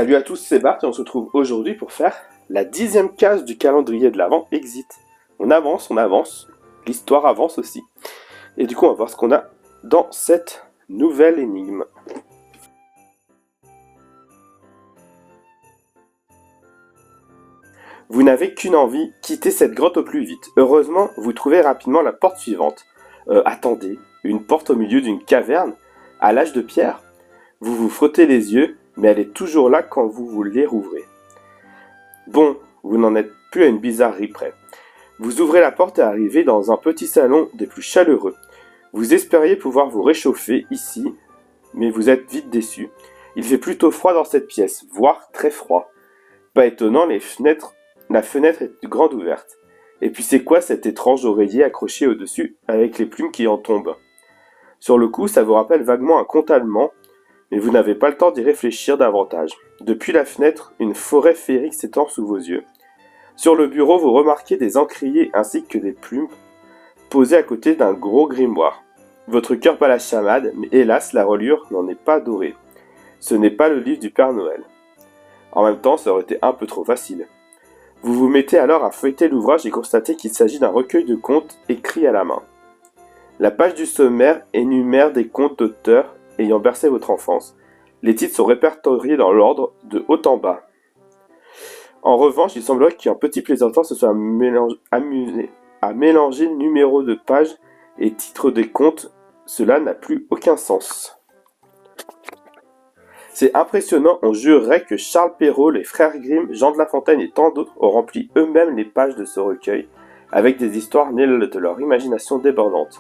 Salut à tous, c'est Bart et on se retrouve aujourd'hui pour faire la 10e case du calendrier de l'Avent Exit. On avance, l'histoire avance aussi. Et du coup, on va voir ce qu'on a dans cette nouvelle énigme. Vous n'avez qu'une envie, quitter cette grotte au plus vite. Heureusement, vous trouvez rapidement la porte suivante. Attendez, une porte au milieu d'une caverne, à l'âge de pierre. Vous vous frottez les yeux, mais elle est toujours là quand vous les rouvrez. Bon, vous n'en êtes plus à une bizarrerie près. Vous ouvrez la porte et arrivez dans un petit salon des plus chaleureux. Vous espériez pouvoir vous réchauffer ici, mais vous êtes vite déçu. Il fait plutôt froid dans cette pièce, voire très froid. Pas étonnant, la fenêtre est grande ouverte. Et puis c'est quoi cet étrange oreiller accroché au-dessus avec les plumes qui en tombent? Sur le coup, ça vous rappelle vaguement un conte allemand, mais vous n'avez pas le temps d'y réfléchir davantage. Depuis la fenêtre, une forêt féerique s'étend sous vos yeux. Sur le bureau, vous remarquez des encriers ainsi que des plumes posées à côté d'un gros grimoire. Votre cœur bat la chamade, mais hélas, la reliure n'en est pas dorée. Ce n'est pas le livre du Père Noël. En même temps, ça aurait été un peu trop facile. Vous vous mettez alors à feuilleter l'ouvrage et constatez qu'il s'agit d'un recueil de contes écrits à la main. La page du sommaire énumère des contes d'auteurs ayant bercé votre enfance. Les titres sont répertoriés dans l'ordre de haut en bas. En revanche, il semblerait qu'un petit plaisantin se soit amusé à mélanger numéro de page et titre des contes. Cela n'a plus aucun sens. C'est impressionnant, on jurerait que Charles Perrault, les frères Grimm, Jean de La Fontaine et tant d'autres ont rempli eux-mêmes les pages de ce recueil, avec des histoires nées de leur imagination débordante.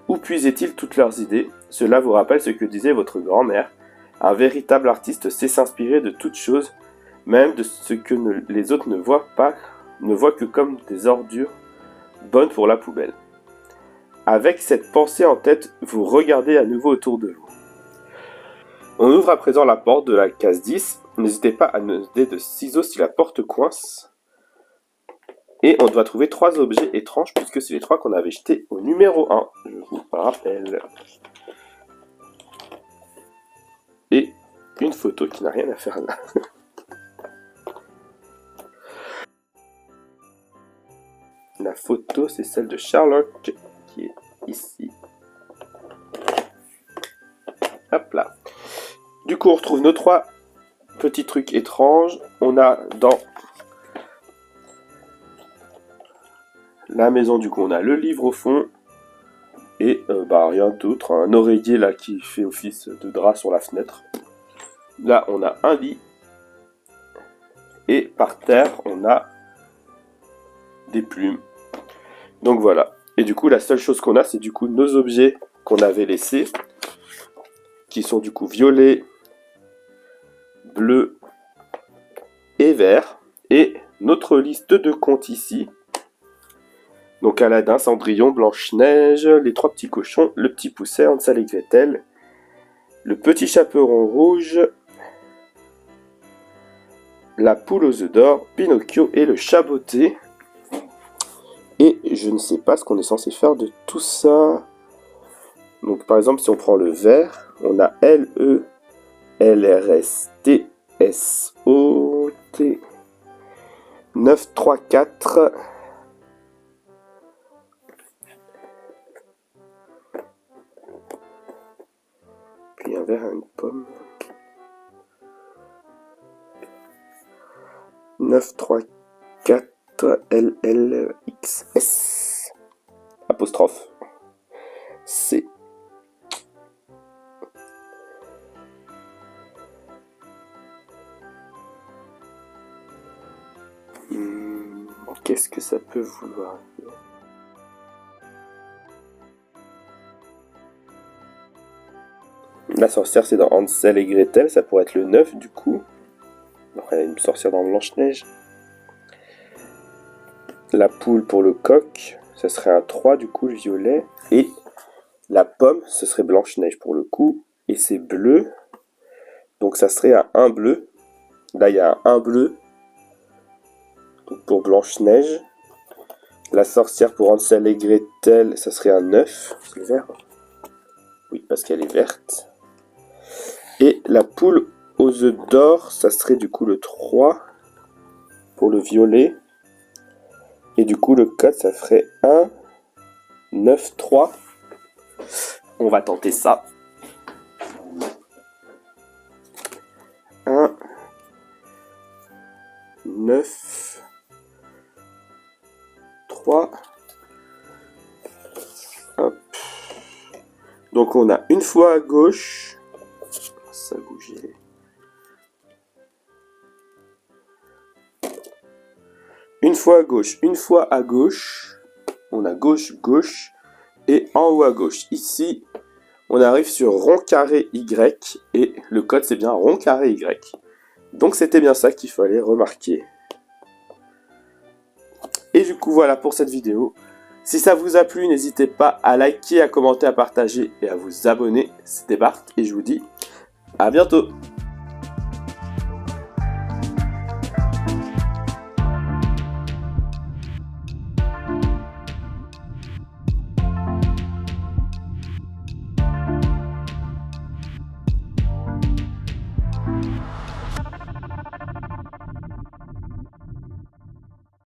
Où puisaient-ils toutes leurs idées? Cela vous rappelle ce que disait votre grand-mère. Un véritable artiste sait s'inspirer de toutes choses, même de ce que les autres ne voient que comme des ordures bonnes pour la poubelle. Avec cette pensée en tête, vous regardez à nouveau autour de vous. On ouvre à présent la porte de la case 10. N'hésitez pas à noter de ciseaux si la porte coince. Et on doit trouver 3 objets étranges puisque c'est les 3 qu'on avait jetés au numéro 1. Je vous rappelle. Et une photo qui n'a rien à faire là. La photo, c'est celle de Sherlock qui est ici. Hop là. Du coup, on retrouve nos 3 petits trucs étranges. On a dans la maison, du coup, on a le livre au fond. Et rien d'autre. Un oreiller là qui fait office de drap sur la fenêtre. Là, on a un lit. Et par terre, on a des plumes. Donc voilà. Et du coup, la seule chose qu'on a, c'est du coup nos objets qu'on avait laissés. Qui sont du coup violets, bleus et verts. Et notre liste de contes ici. Donc Aladdin, Cendrillon, Blanche-Neige, les 3 petits cochons, le petit Pousset, Hansel et Gretel, le petit chaperon rouge, la poule aux œufs d'or, Pinocchio et le chat botté. Et je ne sais pas ce qu'on est censé faire de tout ça. Donc par exemple, si on prend le vert, on a LELRSTSOT 9, 3, 4. Puis un verre à une pomme. 9, 3, 4, LLXS. Apostrophe. C. Qu'est-ce que ça peut vouloir dire? La sorcière, c'est dans Hansel et Gretel, ça pourrait être le 9 du coup. Elle est une sorcière dans Blanche-Neige. La poule pour le coq, ça serait un 3 du coup, le violet. Et la pomme, ce serait Blanche-Neige pour le coup. Et c'est bleu. Donc ça serait un 1 bleu. Là, il y a un 1 bleu. Donc pour Blanche-Neige. La sorcière pour Hansel et Gretel, ça serait un 9. C'est vert. Oui, parce qu'elle est verte. Et la poule aux œufs d'or, ça serait du coup le 3 pour le violet. Et du coup, le code, ça ferait 1, 9, 3. On va tenter ça. 1, 9, 3. Hop. Donc on a une fois à gauche. Ça bougeait. Une fois à gauche, une fois à gauche. On a gauche, gauche. Et en haut à gauche. Ici, on arrive sur rond carré Y. Et le code, c'est bien rond carré Y. Donc c'était bien ça qu'il fallait remarquer. Et du coup, voilà pour cette vidéo. Si ça vous a plu, n'hésitez pas à liker, à commenter, à partager et à vous abonner. C'était Bart et je vous dis à bientôt.